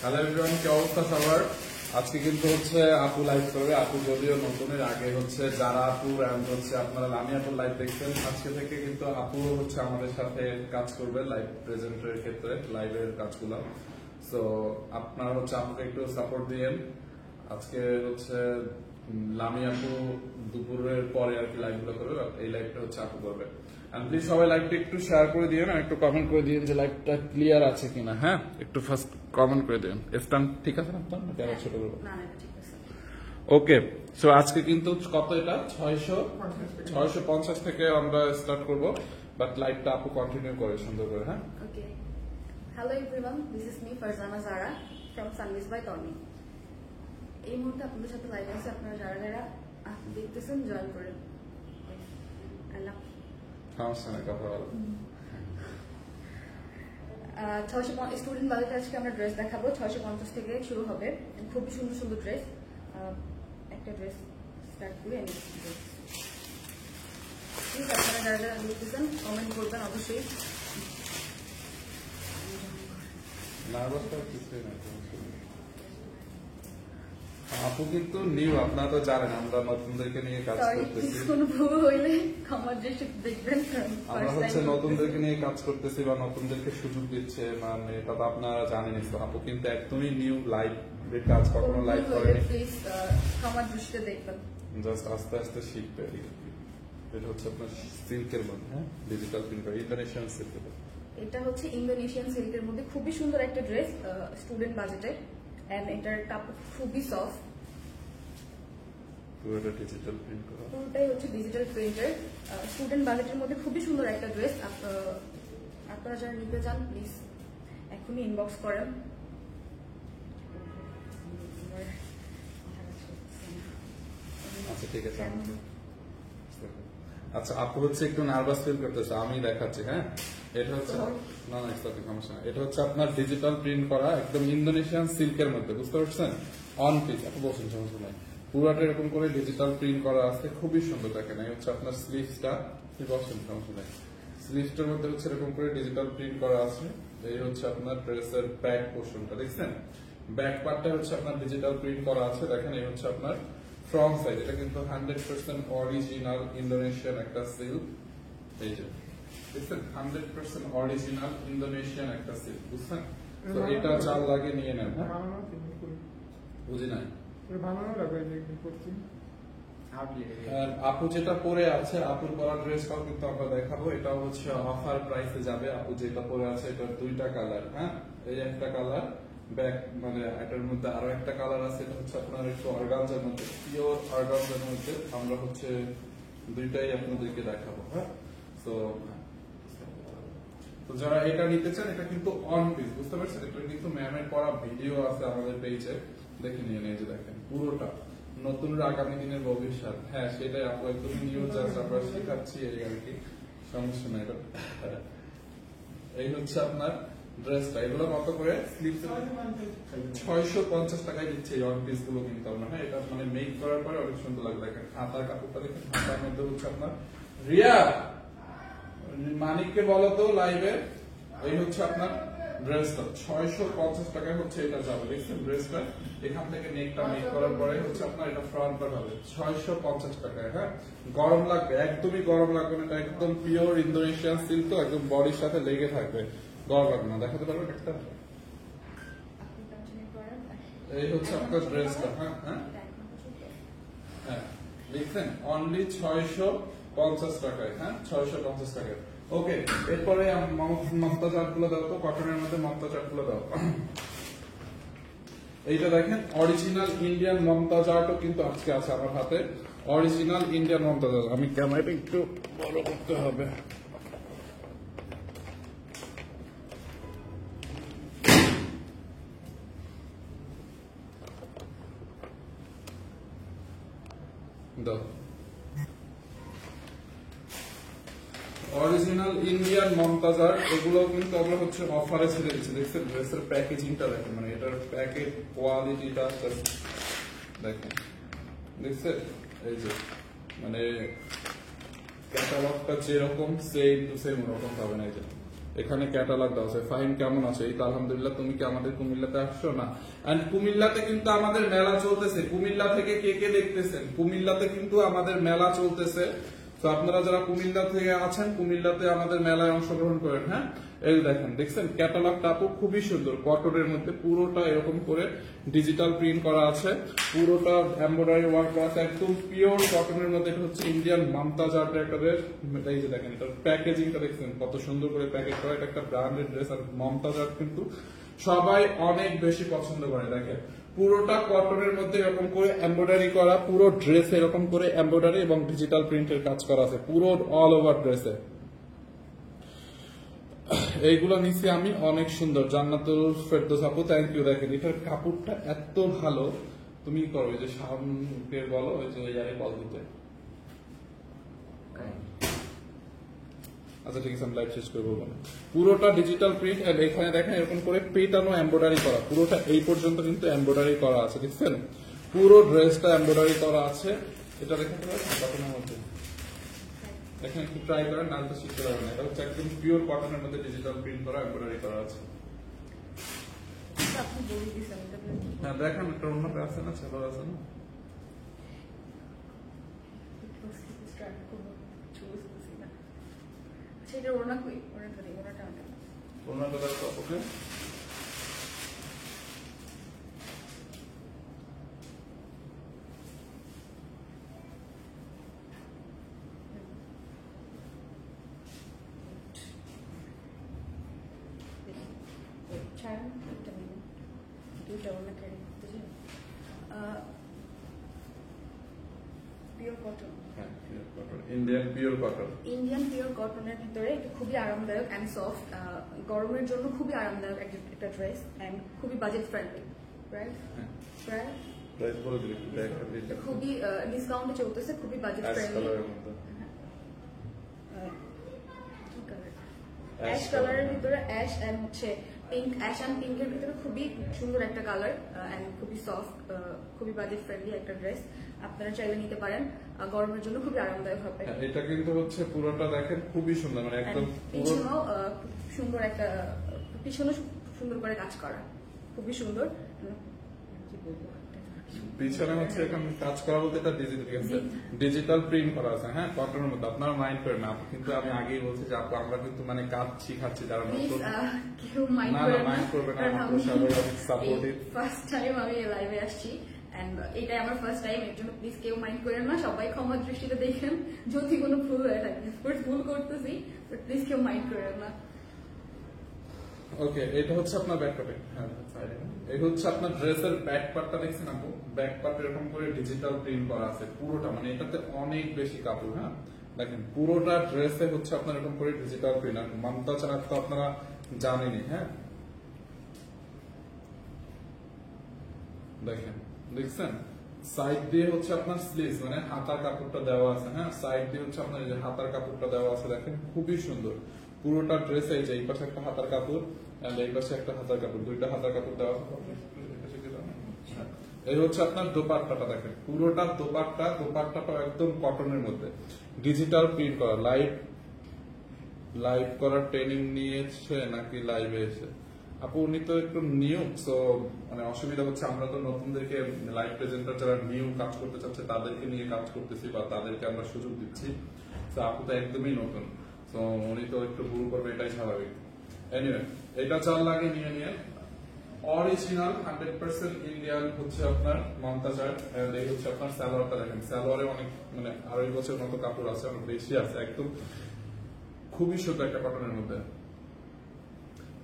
Hello everyone, কি অবস্থা সবার? আজকে কিন্তু হচ্ছে আপু লাইভ করবে। আপু যদিও নতুনের আগে হচ্ছে যারা আপু হচ্ছে আপনারা লামি আপুর লাইভ দেখছেন, আজকে থেকে কিন্তু আপু হচ্ছে আমাদের সাথে কাজ করবে লাইভ প্রেজেন্টের ক্ষেত্রে, লাইভের কাজগুলো। সো আপনারা হচ্ছে আপুকে একটু সাপোর্ট দিয়েন। আজকে হচ্ছে লামি আপু দুপুরের পরে আর কি লাইভগুলো করবে, এই লাইভটা হচ্ছে আপু করবে। প্লিজ সবাই লাইভটা একটু শেয়ার করে দিন আর একটু কমেন্ট করে দিন যে লাইভটা ক্লিয়ার আছে কিনা। হ্যাঁ, একটু ফার্স্ট কমেন্ট করে দিন। স্টান ঠিক আছে না? আপনার ছোট করবো। ওকে, সো আজকে কিন্তু কত এটা 650 থেকে আমরা স্টার্ট করব, বাট লাইভটা আপু কন্টিনিউ করে সুন্দর করে। হ্যাঁ, okay. Hello everyone, this is me Farzana Zara from Sanvees by Toni. এই মুহূর্তে আপনাদের সাথে লাইভ আছে, আপনারা যারা যারা দেখতেছেন জয়েন করেন। আল্লাহ সমস্যা নেই, কথা বলো। 650 স্টুডেন্ট বাজেটে আজকে আমরা ড্রেস দেখাবো। 650 থেকে শুরু হবে, খুবই সুন্দর সুন্দর ড্রেস। একটা ড্রেস স্টার্ট করে প্লিজ আপনারা যারা যারা দেখতেছেন কমেন্ট করবেন অবশ্যই। আপু কিন্তু নিউ, আপনারা তো জানেন আমরা নতুনদেরকে নিয়ে কাজ করতেছি। আমরা হচ্ছে নতুনদেরকে নিয়ে কাজ করতেছি বা নতুনদেরকে সুযোগ দিচ্ছে, মানে এটা তো আপনারা জানেনই। তো আপু কিন্তু একদমই নিউ, লাইভ কাজ কখনো লাইভ করেনি, জাস্ট আস্তে আস্তে শিখবে। এটা হচ্ছে আপনার সিল্কের মধ্যে, হ্যাঁ, ডিজিটাল প্রিন্ট, ইন্দোনেশিয়ান সিল্কের। এটা হচ্ছে ইন্দোনেশিয়ান সিল্কের মধ্যে খুবই সুন্দর একটা ড্রেস স্টুডেন্ট বাজেটে, এন্ড এটার কাপড় খুবই সফট। পুরোটা ডিজিটাল প্রিন্ট করা, পুরোটাই হচ্ছে ডিজিটাল প্রিন্টের। স্টুডেন্ট বাজেটের মধ্যে খুবই সুন্দর একটা ড্রেস। আপনারা যারা নিতে চান প্লিজ এখনই ইনবক্স করেন। আচ্ছা ঠিক আছে। আচ্ছা, আপু হচ্ছে একটু নার্ভাস ফিল করতেছে, আমি দেখাচ্ছি। হ্যাঁ, এটা হচ্ছে না না সমস্যা না, এটা হচ্ছে আপনার ডিজিটাল প্রিন্ট করা একদম ইন্দোনেশিয়ান সিল্কের মধ্যে, বুঝতে পারছেন? অন পিস আপু বলছেন, সমস্যা নাই। পুরাটা এরকম করে ডিজিটাল প্রিন্ট করা আছে, খুবই সুন্দর। দেখেন এই হচ্ছে আপনার স্লিভসটা, কি বলছেন, সমস্যা নাই। স্লিভসটার মধ্যে হচ্ছে এরকম করে ডিজিটাল প্রিন্ট করা আছে। এই হচ্ছে আপনার ড্রেসের ব্যাক পোর্শনটা, দেখছেন? ব্যাক পার্টটা হচ্ছে আপনার ডিজিটাল প্রিন্ট করা আছে। দেখেন এই হচ্ছে আপনার ফ্রন্ট সাইড, এটা কিন্তু 100% অরিজিনাল ইন্দোনেশিয়ান একটা সিল্ক। এই যে দেখছেন, 100% অরিজিনাল ইন্দোনেশিয়ান একটা সিল্ক, বুঝছেন? তো এটা চাল লাগে নিয়ে নেন। হ্যাঁ, বুঝি নাই। আর আপু যেটা পরে আছে, আপুর পরা ড্রেসটাও কিন্তু আমরা দেখাবো। এটা হচ্ছে অফার প্রাইসে যাবে। আপু যেটা পরে আছে এটার দুইটা কালার। হ্যাঁ, এই একটা কালার ব্যাক, মানে এটার মধ্যে আরো একটা কালার আছে। এটা হচ্ছে আপনার একটু অর্গানজার মধ্যে, পিওর অর্গানজার মধ্যে। আমরা হচ্ছে দুইটাই আপনাদেরকে দেখাবো। হ্যাঁ, তো যারা এটা নিতে চান, এটা কিন্তু অন পিস, বুঝতে পারছেন? এটা কিন্তু ম্যামের করা ভিডিও আছে আমাদের পেজে, দেখে নিয়ে নিয়ে যে দেখেন পুরোটা নতুন আগামী দিনের ভবিষ্যৎ। হ্যাঁ, সেটাই আপু একদমই নিউজ আছে, আমরা শেখাচ্ছি এই আর কি, সমস্যা নাই। এই হচ্ছে আপনার ড্রেসটা, এগুলো কত করে? স্লিপস 650 টাকায় দিচ্ছে এই ওয়ান পিস গুলো কিন্তু আমরা। হ্যাঁ, এটা মানে মেক করার পরে অনেক সুন্দর লাগবে। দেখেন হাতার কাপড়টা দেখেন, হাতার মধ্যে হচ্ছে আপনার রিয়া মানিককে বলো তো লাইভে, এই হচ্ছে আপনার ড্রেসটা 650 টাকায় হচ্ছে এটা যাবে। দেখছেন ড্রেসটা? এখান থেকে নেকটা মেক করার পরে হচ্ছে আপনার এটা ফ্রন্ট পার্ট হবে 650 টাকায়। হ্যাঁ, গরম লাগবে, একদমই গরম লাগবে না। এটা একদম পিওর ইন্দোনেশিয়ান সিল্ক, তো একদম বডির সাথে লেগে থাকবে, গরম লাগবে না। দেখাতে পারবেন একটা? এই হচ্ছে আপনার ড্রেসটা। হ্যাঁ হ্যাঁ হ্যাঁ, দেখছেন অনলি 650 টাকায়। হ্যাঁ, 650 টাকায়। ওকে, এরপরে মমতা চার্ট গুলো দাও তো, কটনের মধ্যে মমতা চার্ট গুলো দাও। এইটা দেখেন অরিজিনাল ইন্ডিয়ান মমতা চার্টও কিন্তু আজকে আছে আমার হাতে, অরিজিনাল ইন্ডিয়ান মমতা চার্ট। আমি ক্যামেরাটা একটু বড় করতে হবে। দাও, অরিজিনাল ইন্ডিয়ান মমতাজার, এগুলো কিন্তু আমরা হচ্ছে অফারে ছেড়ে দিচ্ছি। দেখছেন ড্রেসের প্যাকেজিংটা দেখেন, মানে এটার প্যাকেট কোয়ালিটিটা দেখেন, দেখছেন? এই যে মানে ক্যাটালগটা যেরকম সেম টু সেম ওরকম পাবেন। এই যে এখানে ক্যাটালগ দেওয়া আছে। ফাহিম কেমন আছো? এই তো আলহামদুলিল্লাহ। তুমি কি আমাদের কুমিল্লাতে আসছো? না, এন্ড কুমিল্লাতে কিন্তু আমাদের মেলা চলতেছে। কুমিল্লা থেকে কে কে দেখতেছেন? কুমিল্লাতে কিন্তু আমাদের মেলা চলতেছে। তো আপনারা যারা কুমিল্লা থেকে আছেন, কুমিল্লাতে আমাদের মেলায় অংশগ্রহণ করেন। হ্যাঁ, এই দেখেন, দেখছেন ক্যাটালগটা আপু খুবই সুন্দর, কটনের মধ্যে পুরোটা এরকম করে ডিজিটাল প্রিন্ট করা আছে, পুরোটা এমব্রয়ডারি ওয়ার্ক করা আছে, একদম পিওর কটনের মধ্যে। এটা হচ্ছে ইন্ডিয়ান মামতাজ আর্টের একটা ড্রেস। এই যে দেখেন, এটার প্যাকেজিংটা দেখছেন কত সুন্দর করে প্যাকেজ করা। এটা একটা ব্র্যান্ডেড ড্রেস, আর মামতাজ আর্ট কিন্তু সবাই অনেক বেশি পছন্দ করে। দেখেন পুরোটা কটনের মধ্যে এরকম করে এমব্রয়ডারি করা, পুরো ড্রেস এরকম করে এমব্রয়ডারি এবং ডিজিটাল প্রিন্টের কাজ করা আছে পুরো অল ওভার ড্রেসে। এইগুলো নিচ্ছি আমি, অনেক সুন্দর। জান্নাতুল ফেরদৌস আপু, থ্যাংক ইউ। দেখেন এটার কাপড়টা এত ভালো, তুমি করো ওই যে সামনে বলো, ওই যে ইয়ারে বল দিতে। আচ্ছা ঠিক আছে, আমি লাইভ শেষ করবো। পুরোটা ডিজিটাল প্রিন্ট, আর এখানে দেখেন এরকম করে পেটানো এমব্রয়ডারি করা, পুরোটা এই পর্যন্ত কিন্তু এমব্রয়ডারি করা আছে, দেখছেন পুরো ড্রেসটা এমব্রয়ডারি করা আছে। এটা দেখেন কটনের মধ্যে, এখানে একটু ট্রাই করেন, নাহলে তো শিখতে পারবেন না। এটা হচ্ছে একদম পিওর কটনের মধ্যে ডিজিটাল প্রিন্ট করা এমব্রয়ডারি করা আছে। আপনি বলে দিয়েছেন এটা হ্যাঁ দেখেন, একটা অন্যটা আছে না, ছেলে আছে না, সেটা ওনা কই, ওনা ধরে ওনাটা আমাকে অন্যটা দেখো। ওকে, ছাড়েন একটা মিনিট, দুইটা ওনা ক্যারি করতে চাই। পিওর কটন, হ্যাঁ pure cotton, Indian pure cotton. Indian pure কটনের ভিতরে এটা খুবই আরামদায়ক এন্ড সফট, গরমের জন্য খুবই আরামদায়ক একটা ড্রেস এন্ড খুবই বাজেট ফ্রেন্ডলি। রাইট, প্রায় প্রাইস বলে দিই, খুবই ডিসকাউন্টে চলতেছে, খুবই বাজেট ফ্রেন্ডলি। অ্যাশ কালারের ভিতরে অ্যাশ এন্ড হচ্ছে পিঙ্ক, অ্যাশ এন্ড পিঙ্কের ভিতরে খুবই সুন্দর একটা কালার এন্ড খুবই সফট, খুবই বাজেট ফ্রেন্ডলি একটা ড্রেস। আপনারা চাইলে নিতে পারেন, গরমের জন্য খুবই আরামদায়ক হবে। এটা কিন্তু হচ্ছে পুরোটা দেখেন খুবই সুন্দর, মানে একদম পিছনেও সুন্দর একটা, পিছনে সুন্দর করে কাজ করা, খুবই সুন্দর। কি বলবো, পিছনে হচ্ছে এখানে কাজ করা বলতে এটা ডিজিটাল প্রিন্ট করা আছে। হ্যাঁ, কটনের মধ্যে। আপনারা মাইন্ড করেন না, কিন্তু আমি আগেই বলছি যে আপু আমরা কিন্তু মানে কাজ শিখাচ্ছি যারা নতুন, কেউ মাইন্ড করবে না, সাপোর্টিভ। ফার্স্ট টাইম আমি লাইভে আসছি এন্ড এটাই আমার ফার্স্ট টাইম, এর জন্য প্লিজ কেউ মাইন্ড করেন না, সবাই ক্ষমা দৃষ্টিতে দেখেন যদি কোনো ভুল হয়ে থাকে। ভুল করতেছি, বাট প্লিজ কেউ মাইন্ড করেন না। ওকে, এটা হচ্ছে আপনার ব্যাক পার্ট। হ্যাঁ, এই হচ্ছে আপনার ড্রেসের ব্যাক পার্টটা, দেখছেন আপু ব্যাক পার্ট এরকম করে ডিজিটাল প্রিন্ট করা আছে পুরোটা, মানে এটাতে অনেক বেশি কাপড়। হ্যাঁ দেখেন পুরোটা ড্রেসে হচ্ছে আপনার এরকম করে ডিজিটাল প্রিন্ট, আর মামতাজ আর্ট তো আপনারা জানেনই। হ্যাঁ দেখেন, দেখছেন সাইড দিয়ে হচ্ছে আপনার স্লিভস, মানে হাতার কাপড়টা দেওয়া আছে। হ্যাঁ, সাইড দিয়ে হচ্ছে আপনার এই যে হাতার কাপড়টা দেওয়া আছে, দেখেন খুবই সুন্দর পুরোটা ড্রেসে। এই যে এই পাশে একটা হাতার কাপড় এন্ড এই পাশে একটা হাতার কাপড়, দুইটা হাতার কাপড় দেওয়া আছে। এই হচ্ছে আপনার দোপাট্টাটা, দেখেন পুরোটা দোপাট্টাটা একদম কটনের মধ্যে ডিজিটাল প্রিন্ট করা। লাইভ করার ট্রেনিং নিয়েছে নাকি লাইভে এসে? আপু উনি তো একটু নিউ, সো মানে অসুবিধা হচ্ছে, আমরা তো নতুনদেরকে লাইভ প্রেজেন্টার যারা নিউ কাজ করতে চাচ্ছে তাদেরকে নিয়ে কাজ করতেছি বা তাদেরকে আমরা সুযোগ দিচ্ছি। তো আপু তো একদমই নতুন, তো উনি তো একটু ভুল করবে, এটাই স্বাভাবিক। এনিওয়ে, এটা চাল লাগে নিয়ে অরিজিনাল 100% ইন্ডিয়ান হচ্ছে আপনার মমতাজ আর্ট। এই হচ্ছে আপনার সালোয়ারটা, দেখেন সালোয়ারে অনেক মানে 2.5 বছর মতো কাপড় আছে, অনেক বেশি আছে, একদম খুবই সুন্দর একটা কটনের মধ্যে।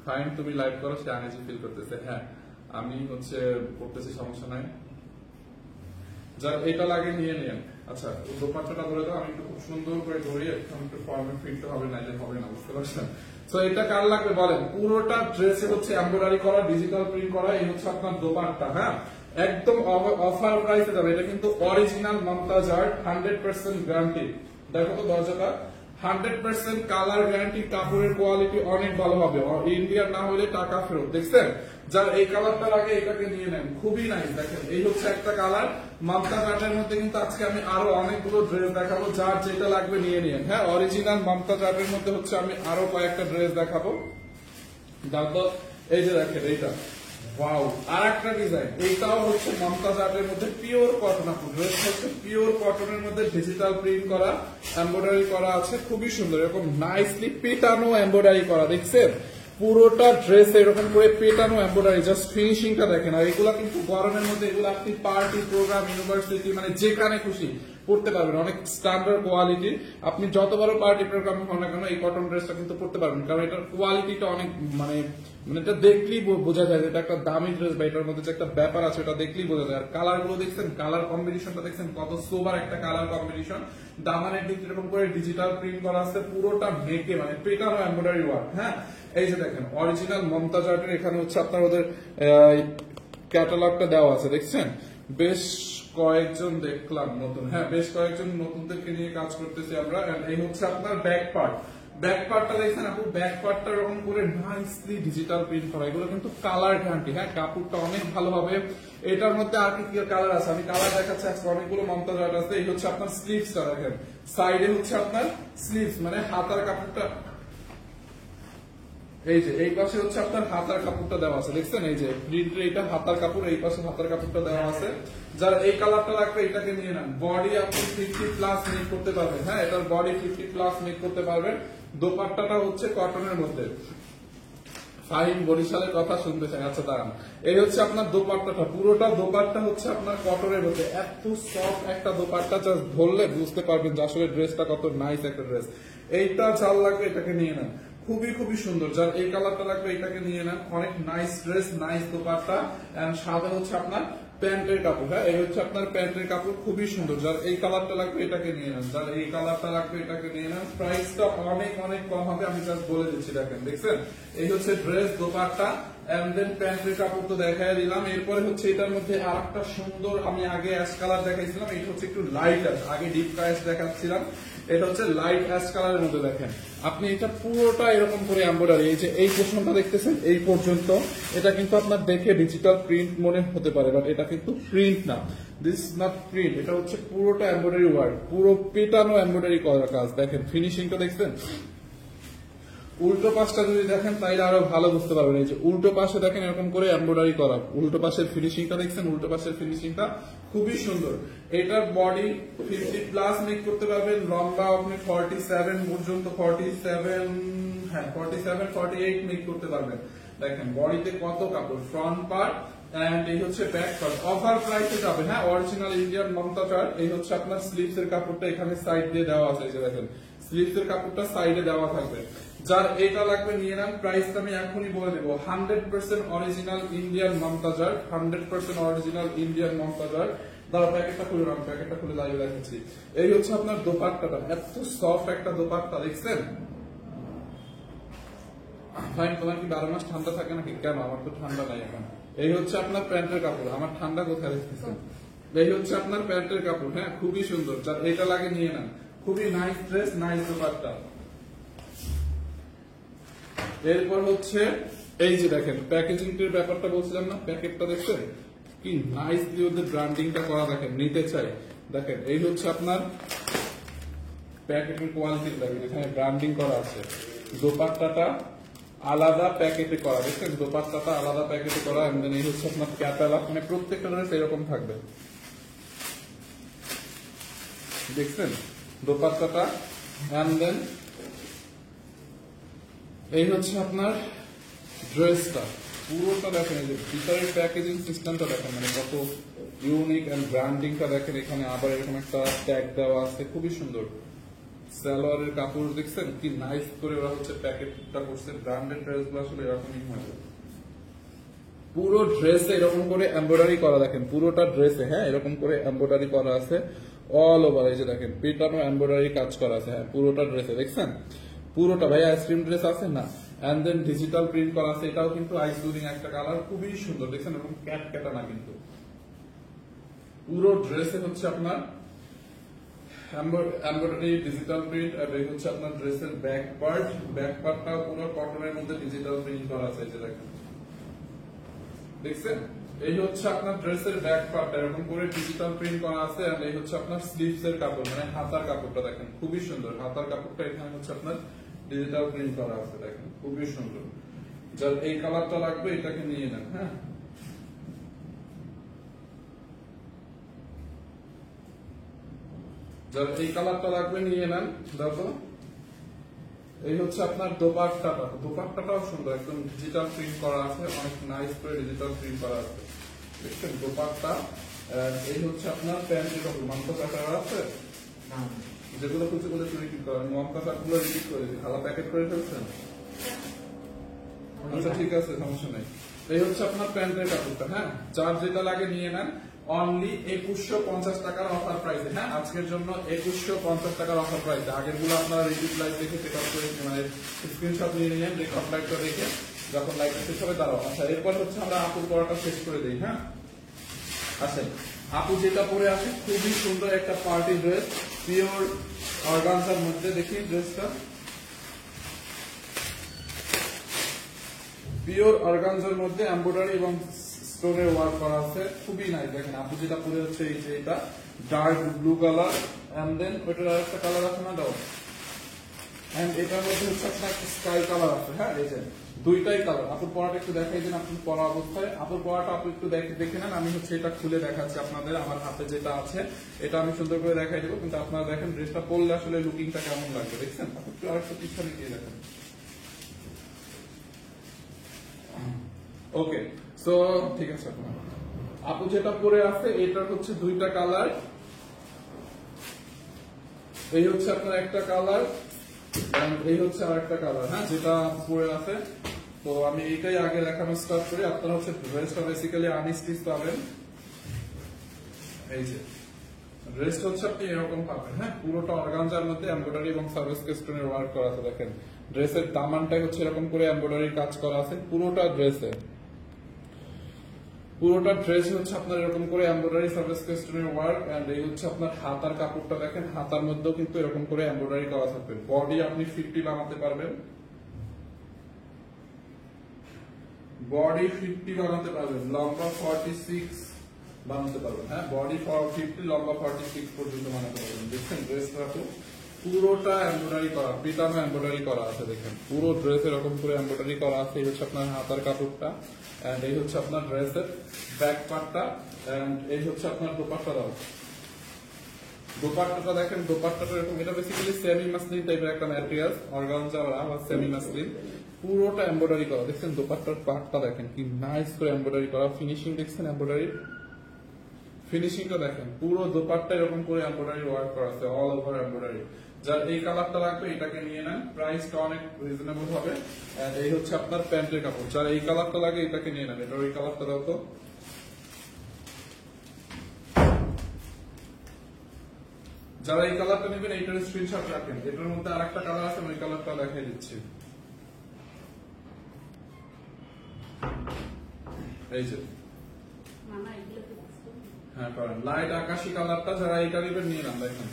ফাইন, তুমি লাইভ করো, সে আনইজি ফিল করতেছে। হ্যাঁ আমি হচ্ছে করতেছি, সমস্যা নাই। যার এটা লাগে নিয়ে নিন। আচ্ছা দোপাট্টাটা ধরে দাও, আমি একটু খুব সুন্দর করে ধরিয়ে একটু ফর্মে ফিরতে হবে, নাইলে হবে না, বুঝতে পারছেন? তো এটা কার লাগবে বলেন? পুরোটা ড্রেসে হচ্ছে এমব্রয়ডারি করা, ডিজিটাল প্রিন্ট করা। এই হচ্ছে আপনার দোপাট্টা। হ্যাঁ একদম অফার প্রাইসে যাবে, এটা কিন্তু অরিজিনাল মমতাজ আর্ট, 100% গ্যারান্টি। দেখো তো দরজাটা 100% কালার গ্যারান্টি, কাপড়ের কোয়ালিটি অনেক ভালো হবে, ইন্ডিয়ান না হলে টাকা ফেরত। দেখছেন, যার এই কালারটা লাগে এটাকে নিয়ে নেন, খুবই নাইস। দেখেন এই হচ্ছে একটা কালার, মামতা চার্টের মধ্যে কিন্তু আজকে আমি আরো অনেকগুলো ড্রেস দেখাবো, যার যেটা লাগবে নিয়ে নিন। হ্যাঁ, অরিজিনাল মামতা চার্টের মধ্যে হচ্ছে আমি আরো কয়েকটা ড্রেস দেখাবো। তারপর এই যে দেখেন এইটা, ওয়াও, আর একটা ডিজাইন, এইটাও হচ্ছে মমতাজ আর্টের মধ্যে পিওর কটন। ড্রেস হচ্ছে পিওর কটনের মধ্যে ডিজিটাল প্রিন্ট করা, এমব্রয়ডারি করা আছে, খুবই সুন্দর, এরকম নাইসলি পেটানো এমব্রয়ডারি করা। দেখছেন পুরোটা ড্রেস এরকম করে পেটানো এমব্রয়ডারি, জাস্ট ফিনিশিংটা দেখেন। আর এগুলা কিন্তু গরমের মধ্যে এগুলো আপনি পার্টি প্রোগ্রাম, ইউনিভার্সিটি, মানে যেখানে খুশি পড়তে পারবেন, অনেক স্ট্যান্ডার্ড কোয়ালিটি। আপনি যত বড় পার্টি প্রোগ্রাম হোক না কেন এই কটন ড্রেসটা কিন্তু পড়তে পারবেন, কারণ এটার কোয়ালিটিটা অনেক মানে এটা দেখলেই বোঝা যায় এটা একটা দামি ড্রেস, বা এটার মধ্যে যে একটা ব্যাপার আছে এটা দেখলেই বোঝা যায়। আর কালার গুলো দেখছেন, কালার কম্বিনেশনটা দেখছেন কত সোবার একটা কালার কম্বিনেশন। দামানের দিক এরকম করে ডিজিটাল প্রিন্ট করা আছে, পুরোটা মেকে মানে পেটানো এমব্রয়ডারি ওয়ার্ক। হ্যাঁ, এই যে দেখেন অরিজিনাল মমতাজ আর্টের, এখানে হচ্ছে আপনার ওদের ক্যাটালগটা দেওয়া আছে, দেখছেন বেশ কয়েকজন দেখলাম নতুন, হ্যাঁ বেশ কয়েকজন নতুনদেরকে নিয়ে কাজ করতেছি আমরা। এই হচ্ছে আপনার ব্যাক পার্ট, ব্যাক পার্টটা দেখছেন আপু, ব্যাক পার্টটা এরকম করে নাইসলি ডিজিটাল প্রিন্ট করা, এগুলো কিন্তু কালার গ্যারান্টি। হ্যাঁ, কাপড়টা অনেক ভালো হবে। এটার মধ্যে আর কি কালার আছে আমি কালার দেখাচ্ছি আজকে, অনেকগুলো মমতাজ আর্ট আছে। এই হচ্ছে আপনার স্লিভসটা দেখেন, সাইডে হচ্ছে আপনার স্লিভস মানে হাতার কাপড়টা, এই যে এই পাশে হচ্ছে আপনার হাতার কাপড়টা দেওয়া আছে, দেখছেন এই যে প্রিন্টের এটা হাতার কাপড়, এই পাশে হাতার কাপড়টা দেওয়া আছে। যারা এই কালারটা লাগবে এটাকে নিয়ে নেন। বডি আপনি 50+ মেক করতে পারবেন। হ্যাঁ, এটার বডি 50+ মেক করতে পারবেন। দোপাট্টাটা হচ্ছে কটনের মধ্যে। ফাহিম বরিশালের কথা শুনতে চাই, আচ্ছা দাঁড়ান। এই হচ্ছে আপনার দোপাট্টাটা, পুরোটা দোপাট্টা হচ্ছে আপনার কটনের মধ্যে, এত সফট একটা দোপাট্টা, জাস্ট ধরলে বুঝতে পারবেন যে আসলে ড্রেসটা কত নাইস একটা ড্রেস। এইটা যার লাগবে এটাকে নিয়ে নেন, খুবই খুবই সুন্দর। যার এই কালারটা লাগবে এটাকে নিয়ে নেন, অনেক nice dress, nice dupatta. And সাথে হচ্ছে আপনার প্যান্টের কাপড়। হ্যাঁ, এই হচ্ছে আপনার প্যান্টের কাপড়, খুবই সুন্দর। যার এই কালারটা লাগবে এটাকে নিয়ে নেন, যার এই কালারটা লাগবে এটাকে নিয়ে নেন। প্রাইসটা অনেক অনেক কম হবে, আমি জাস্ট বলে দিচ্ছি। দেখেন, দেখছেন এই হচ্ছে ড্রেস, দোপাট্টা এন্ড দেন প্যান্টের কাপড় তো দেখাই দিলাম। এরপরে হচ্ছে এটার মধ্যে আর একটা সুন্দর, আমি আগে অ্যাশ কালার দেখাইছিলাম, এটা হচ্ছে একটু লাইট অ্যাশ, আগে ডিপ অ্যাশ দেখাচ্ছিলাম, এটা হচ্ছে লাইট অ্যাশ কালারের মধ্যে। দেখেন আপনি এটা পুরোটা এরকম করে এমব্রয়ডারি, এই যে এই পোর্শনটা দেখতেছেন এই পর্যন্ত, এটা কিন্তু আপনার দেখে ডিজিটাল প্রিন্ট মনে হতে পারে, বাট এটা কিন্তু প্রিন্ট না, দিস ইজ নট প্রিন্ট, এটা হচ্ছে পুরোটা এমব্রয়ডারি ওয়ার্ক, পুরো পেটানো এমব্রয়ডারি করা কাজ। দেখেন ফিনিশিংটা দেখছেন, উল্টো পাশটা যদি দেখেন তাইলে আরো ভালো বুঝতে পারবেন। এই যে উল্টো পাশে দেখেন এরকম করে এমব্রয়ডারি করা, উল্টো পাশের ফিনিশিংটা দেখছেন, উল্টো পাশের ফিনিশিংটা খুবই সুন্দর। এটার বডি 50+ মেক করতে পারবেন, লম্বা আপনি 47 পর্যন্ত, 47, হ্যাঁ 47, 48 মেক করতে পারবেন। দেখেন বডিতে কত কাপড়, ফ্রন্ট পার্ট এন্ড এই হচ্ছে ব্যাক পার্ট, অফার প্রাইসে যাবে। হ্যাঁ, অরিজিনাল ইন্ডিয়ান মমতা চার্ট। এই হচ্ছে আপনার স্লিভস এর কাপড়টা এখানে সাইড দিয়ে দেওয়া আছে, এই যে দেখেন স্লিভস এর কাপড়টা সাইডে দেওয়া থাকবে। যার এটা লাগবে নিয়ে নেন, প্রাইসটা আমি এখনই বলে দেবো। 100% original Indian Mamata chart, 100% original Indian Mamata chart. দাঁড়া প্যাকেটটা খুলে রাখুন, প্যাকেটটা খুলে লাইভে দেখাচ্ছি। এই হচ্ছে আপনার দোপাট্টাটা, এত সফট একটা দোপাট্টা, দেখছেন ভাই তোমার কি 12 মাস ঠান্ডা থাকে নাকি? কেন, আমার তো ঠান্ডা নাই এখন। এই হচ্ছে আপনার প্যান্টের কাপড়, আমার ঠান্ডা কোথায় দেখতেছেন? এই হচ্ছে আপনার প্যান্টের কাপড়। হ্যাঁ, খুবই সুন্দর, যার এটা লাগে নিয়ে নেন, খুবই নাইস ড্রেস, নাইস দোপাট্টা। এরপর হচ্ছে এই যে দেখেন প্যাকেজিংটির ব্যাপারটা বলছিলাম না, প্যাকেটটা দেখছেন কি নাইসলি ওদের ব্র্যান্ডিংটা করা, দেখেন নিতে চাই। দেখেন এই হচ্ছে আপনার প্যাকেটের কোয়ালিটি, দেখেন এখানে ব্র্যান্ডিং করা আছে। দোপাট্টাটা আলাদা প্যাকেটে করা, দেখছেন দোপাট্টাটা আলাদা প্যাকেটে করা। এন্ড দেন এই হচ্ছে আপনার ক্যাটালগ, মানে প্রত্যেকটা ড্রেস এরকম থাকবে, দেখছেন দোপাট্টাটা। এন্ড দেন এই হচ্ছে আপনার ড্রেসটা, পুরোটা দেখেন, এই যে ভিতরের প্যাকেজিং সিস্টেমটা দেখেন, মানে কত ইউনিক এন্ড ব্র্যান্ডিংটা দেখেন। এখানে আবার এরকম একটা ট্যাগ দেওয়া আছে, খুবই সুন্দর। সালোয়ারের কাপড় দেখছেন কি নাইস করে ওরা হচ্ছে প্যাকেটটা করছে। ব্র্যান্ডেড ড্রেসগুলো আসলে এরকমই হয়, পুরো ড্রেসে এরকম করে এমব্রয়ডারি করা, দেখেন পুরোটা ড্রেসে হ্যাঁ এরকম করে এমব্রয়ডারি করা আছে অল ওভার। এই যে দেখেন পেটানো এমব্রয়ডারি কাজ করা আছে, হ্যাঁ পুরোটা ড্রেসে, দেখছেন পুরোটা। ভাই আইসক্রিম ড্রেস আছে না, এন্ড দেন ডিজিটাল প্রিন্ট করা আছে, এটাও কিন্তু আইস ব্লুইং একটা কালার, খুবই সুন্দর, দেখছেন এরকম ক্যাট ক্যাটা না, কিন্তু পুরো ড্রেসে হচ্ছে আপনার এমব্রয়ডারি ডিজিটাল প্রিন্ট আর এই হচ্ছে আপনার ড্রেসের ব্যাক পার্টটা পুরো কটনের মধ্যে ডিজিটাল প্রিন্ট করা আছে, এই যে দেখেন, দেখছেন? এই হচ্ছে আপনার ড্রেসের ব্যাক পার্টটা এরকম করে ডিজিটাল প্রিন্ট করা আছে। আর এই হচ্ছে আপনার স্লিভস এর কাপড়, মানে হাতার কাপড়টা দেখেন খুবই সুন্দর। হাতার কাপড়টা এখানে হচ্ছে আপনার ডিজিটাল প্রিন্ট করা আছে, দেখেন খুবই সুন্দর। যার এই কালারটা লাগবে এটাকে নিয়ে নেন। হ্যাঁ, যার এই কালারটা লাগবে নিয়ে নেন। দেখো, এই হচ্ছে আপনার দোপাট্টাটাও সুন্দর, একদম ডিজিটাল প্রিন্ট করা আছে, অনেক নাইস করে ডিজিটাল প্রিন্ট করা আছে, দেখছেন দোপাট্টা। এই হচ্ছে আপনার প্যান্টের কাপড়, মামকা কাটার আছে যেগুলো কুচি করে তৈরি করেন, মামকা কাটগুলো রিপিট করে আলাদা প্যাকেট করে ফেলছেন। আচ্ছা ঠিক আছে, সমস্যা নেই। এই হচ্ছে আপনার প্যান্টের কাপড়টা। হ্যাঁ, যার যেটা লাগে নিয়ে নেন। অনলি 2150 টাকার অফার প্রাইসে। হ্যাঁ, আজকের জন্য 2150 টাকার অফার প্রাইসে। আগের গুলো আপনারা রিপিট লাইভ দেখে চেক আউট করে, মানে স্ক্রিনশট নিয়ে নিন রেকর্ড লাইভটা দেখে, যখন লাইভটা শেষ হবে দাঁড়াও। আচ্ছা, এরপর হচ্ছে আমরা আপুর পড়াটা শেষ করে দিই। হ্যাঁ, আচ্ছা, আপু যেটা পরে আছে খুবই সুন্দর একটা পার্টি ড্রেস, পিওর অর্গানজার মধ্যে। দেখি ড্রেসটা, পিওর অর্গানজার মধ্যে এমব্রয়ডারি এবং স্টোনের ওয়ার্ক করা আছে, খুবই নাইস। দেখেন আপু যেটা পরে হচ্ছে এই যে এটা dark blue colour, and then ওইটার আরেকটা কালার আছে না, দাও, এন্ড এটার মধ্যে হচ্ছে আপনার স্কাই কালার আছে। হ্যাঁ, এই যে দুইটাই কালার। আপুর পরাটা একটু দেখাই দেন, আপনি পরা অবস্থায় আপুর পরাটা আপনি একটু দেখে নেন। আমি হচ্ছে এটা খুলে দেখাচ্ছি আপনাদের, আমার হাতে যেটা আছে এটা আমি সুন্দর করে দেখাই দেবো, কিন্তু আপনারা দেখেন ড্রেসটা পরলে আসলে লুকিংটা কেমন লাগবে, দেখছেন? আপু একটু আরেকটা পিছনে গিয়ে দেখেন। ওকে, সো ঠিক আছে। আপু যেটা পরে আছে এটার হচ্ছে দুইটা কালার, এই হচ্ছে আপনার একটা কালার, এই হচ্ছে আর একটা কালার। হ্যাঁ, যেটা পরে আছে। তো আমি এইটাই আগে দেখানো স্টার্ট করি। আপনারা হচ্ছে ড্রেসটা বেসিক্যালি আনস্টিচ পাবেন। এই যে ড্রেসটা হচ্ছে আপনি এরকম পাবেন। হ্যাঁ, পুরোটা অর্গানজার মধ্যে এমব্রয়ডারি এবং সার্ভিস স্টোনের ওয়ার্ক করা আছে। দেখেন ড্রেসের দামানটাই হচ্ছে এরকম করে এমব্রয়ডারির কাজ করা আছে পুরোটা ড্রেসে। পুরোটা ড্রেস হচ্ছে আপনার এরকম করে এমব্রয়ডারি সার্ভিস স্টোনের ওয়ার্ক। এন্ড এই হচ্ছে আপনার হাতার কাপড়টা, দেখেন হাতার মধ্যেও কিন্তু এরকম করে এমব্রয়ডারি করা থাকবে। বডি আপনি 50 বানাতে পারবেন, বডি 50 বানাতে পারবেন, লম্বা 46 বানাতে পারবেন। হ্যাঁ, বডি 50, লম্বা 46 পর্যন্ত বানাতে পারবেন। দেখছেন ড্রেসটা পুরোটা এমব্রয়ডারি করা, পিটানো এমব্রয়ডারি করা আছে। দেখেন পুরো ড্রেস এরকম করে এমব্রয়ডারি করা আছে। এই হচ্ছে আপনার হাতার কাপড়টা, এন্ড এই হচ্ছে আপনার ড্রেসের ব্যাক পার্টটা, এন্ড এই হচ্ছে আপনার দোপাট্টা। দাও, দোপাট্টাটা দেখেন, দোপাট্টাটা এরকম, এটা বেসিক্যালি সেমি মাসলিন টাইপের একটা ম্যাটেরিয়াল, অর্গানজা বা সেমি মাসলিন, পুরোটা এমব্রয়ডারি করা। দেখছেন দোপাট্টার পার্টটা দেখেন কি নাইস করে এমব্রয়ডারি করা, ফিনিশিং দেখছেন এমব্রয়ডারি ফিনিশিংটা দেখেন, পুরো দোপাট্টা এরকম করে এমব্রয়ডারি ওয়ার্ক করা আছে, অল ওভার এমব্রয়ডারি। যার এই কালারটা লাগবে এটাকে নিয়ে নেন, প্রাইসটা অনেক রিজনেবল হবে। এই হচ্ছে আপনার প্যান্টের কাপড়, যার এই কালারটা লাগে এটাকে নিয়ে নেন। এটার ওই কালারটা দাও তো, যারা এই কালারটা নেবেন এইটার স্ক্রিনশট রাখেন। এটার মধ্যে আরেকটা কালার আছে, ওই কালারটা দেখাই দিচ্ছি। এই যে হ্যাঁ করেন, লাইট আকাশি কালারটা, যারা এইটা নেবেন নিয়ে নেন। দেখেন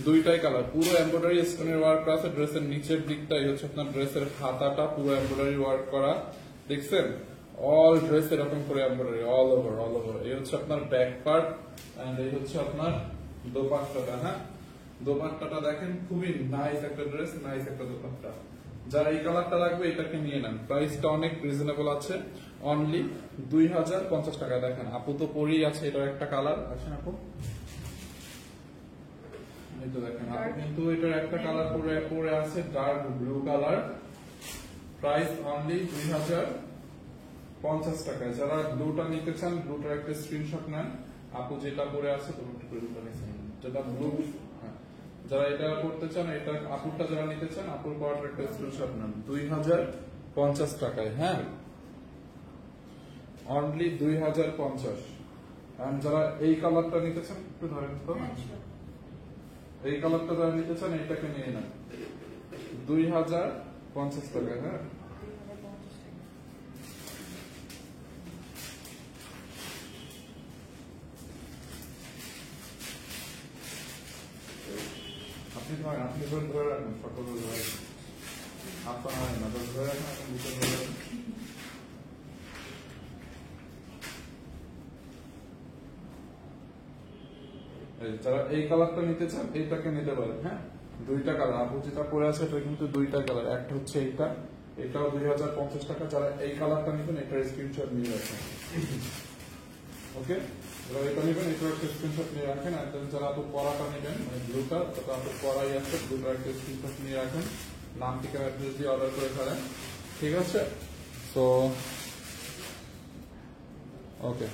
দুইটাই কালার, পুরো এমব্রয়ডারি স্টোনের ওয়ার্ক আছে। ড্রেসের নিচের দিকটাই হচ্ছে আপনার ড্রেসের হাতাটা পুরো এমব্রয়ডারি ওয়ার্ক করা, দেখছেন? অল ড্রেস এরকম করে এমব্রয়ডারি অল ওভার। এই হচ্ছে আপনার ব্যাক পার্ট, এন্ড এই হচ্ছে আপনার দোপাট্টাটা। হ্যাঁ, দোপাট্টাটা দেখেন খুবই নাইস একটা ড্রেস, নাইস একটা দোপাট্টা। যারা এই কালারটা লাগবে এটাকে নিয়ে নেন, প্রাইসটা অনেক রিজনেবল আছে, অনলি 2050 টাকা। দেখেন আপু তো পরেই আছে, এটার একটা কালার আছে। আপু এই তো দেখেন, আপু কিন্তু এটার একটা কালার পরে আছে, dark blue colour, price only 2050 টাকায়। যারা ব্লুটা নিতে চান ব্লুটার একটা স্ক্রিনশট নেন। আপু যেটা পরে আছে যেটা ব্লু, যারা এটা করতে চান, এটা আপুরটা যারা নিতে চান আপুর পরাটার একটা স্ক্রিনশট নেন, 2050 টাকায়। হ্যাঁ, অনলি 2050। এন্ড যারা এই কালারটা নিতে চান একটু ধরেন তো, এই কালারটা যারা নিতে চান এইটাকে নিয়ে নেন, 2050 টাকায়। হ্যাঁ, আপনি করে ধরে রাখুন, সকল ধরে রাখুন। আপনার হয় না, ধরে রাখুন, এখন দুটো ধরে রাখুন। যারা এই কালারটা নিতে চান এইটাকে নিতে পারেন। হ্যাঁ, দুইটা কালার আপু যেটা পরে আছে এটা কিন্তু দুইটা কালার, একটা হচ্ছে এইটা, এটাও 2050 টাকা। যারা এই কালারটা নেবেন এটার স্ক্রিনশট নিয়ে রাখেন। ওকে, যারা এটা নেবেন এটার একটা স্ক্রিনশট নিয়ে রাখেন। আর যারা আপু পরাটা নেবেন মানে ব্লুটা, তারা আপু পরাই আছে, ব্লুটার একটা স্ক্রিনশট নিয়ে রাখেন, নাম ঠিকানা অ্যাড্রেস দিয়ে অর্ডার করে ফেলেন। ঠিক আছে, তো ওকে।